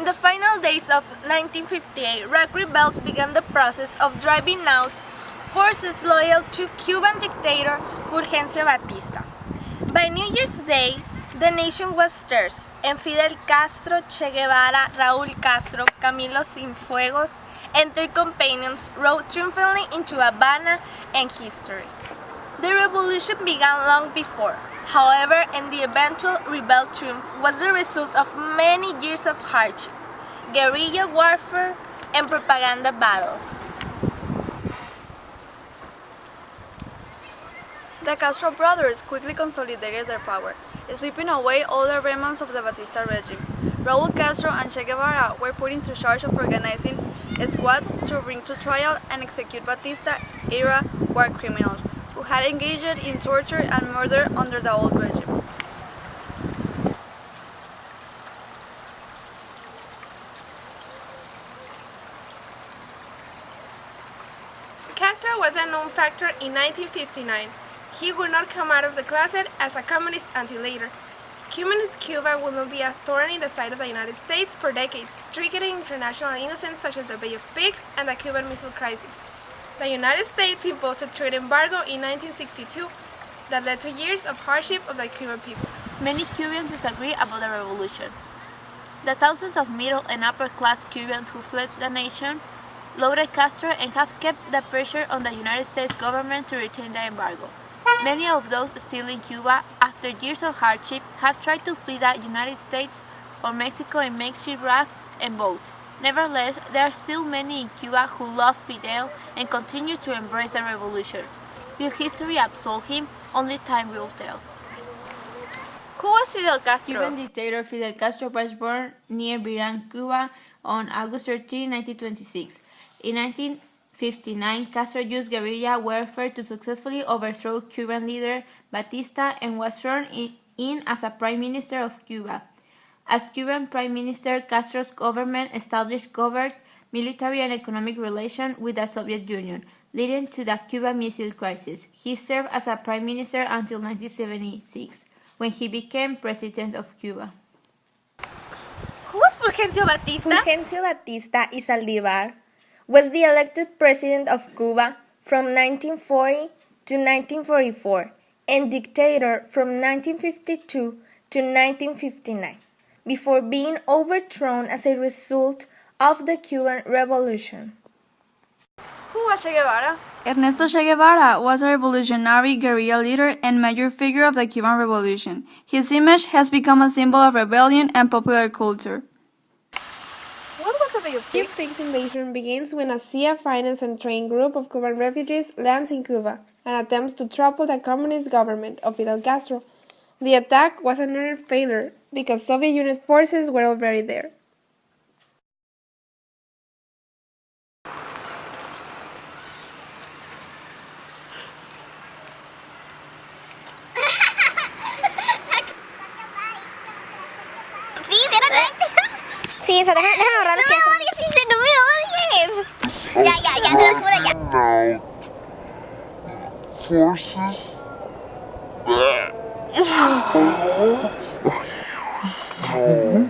In the final days of 1958, rock rebels began the process of driving out forces loyal to Cuban dictator Fulgencio Batista. By New Year's Day, the nation was stirred, and Fidel Castro, Che Guevara, Raúl Castro, Camilo Cienfuegos, and their companions rode triumphantly into Havana and history. The revolution began long before, however, and the eventual rebel triumph was the result of many years of hardship, guerrilla warfare, and propaganda battles. The Castro brothers quickly consolidated their power, sweeping away all the remnants of the Batista regime. Raúl Castro and Che Guevara were put into charge of organizing squads to bring to trial and execute Batista-era war criminals who had engaged in torture and murder under the old regime. Castro was a known factor in 1959. He would not come out of the closet as a communist until later. Communist Cuba will not be a thorn in the side of the United States for decades, triggering international innocents such as the Bay of Pigs and the Cuban Missile Crisis. The United States imposed a trade embargo in 1962 that led to years of hardship of the Cuban people. Many Cubans disagree about the revolution. The thousands of middle and upper class Cubans who fled the nation lauded Castro and have kept the pressure on the United States government to retain the embargo. Many of those still in Cuba, after years of hardship, have tried to flee the United States or Mexico in makeshift rafts and boats. Nevertheless, there are still many in Cuba who love Fidel and continue to embrace the revolution. Will history absolve him? Only time will tell. Who was Fidel Castro? Cuban dictator Fidel Castro was born near Biran, Cuba on August 13, 1926. In 1959, Castro used guerrilla warfare to successfully overthrow Cuban leader Batista and was sworn in as a Prime Minister of Cuba. As Cuban Prime Minister, Castro's government established covert military and economic relations with the Soviet Union, leading to the Cuban Missile Crisis. He served as a Prime Minister until 1976, when he became President of Cuba. Who was Fulgencio Batista? Fulgencio Batista y Saldívar was the elected president of Cuba from 1940 to 1944 and dictator from 1952 to 1959, before being overthrown as a result of the Cuban Revolution. Who was Che Guevara? Ernesto Che Guevara was a revolutionary guerrilla leader and major figure of the Cuban Revolution. His image has become a symbol of rebellion and popular culture. What was the Bay of Pigs invasion begins when a CIA-financed and trained group of Cuban refugees lands in Cuba and attempts to topple the communist government of Fidel Castro. The attack was an utter failure because Soviet Union forces were already there. Sí, eso, déjame ahorrar los tiempos. ¡No, dices, no me odies! Ya, se lo juro, ya. Forces that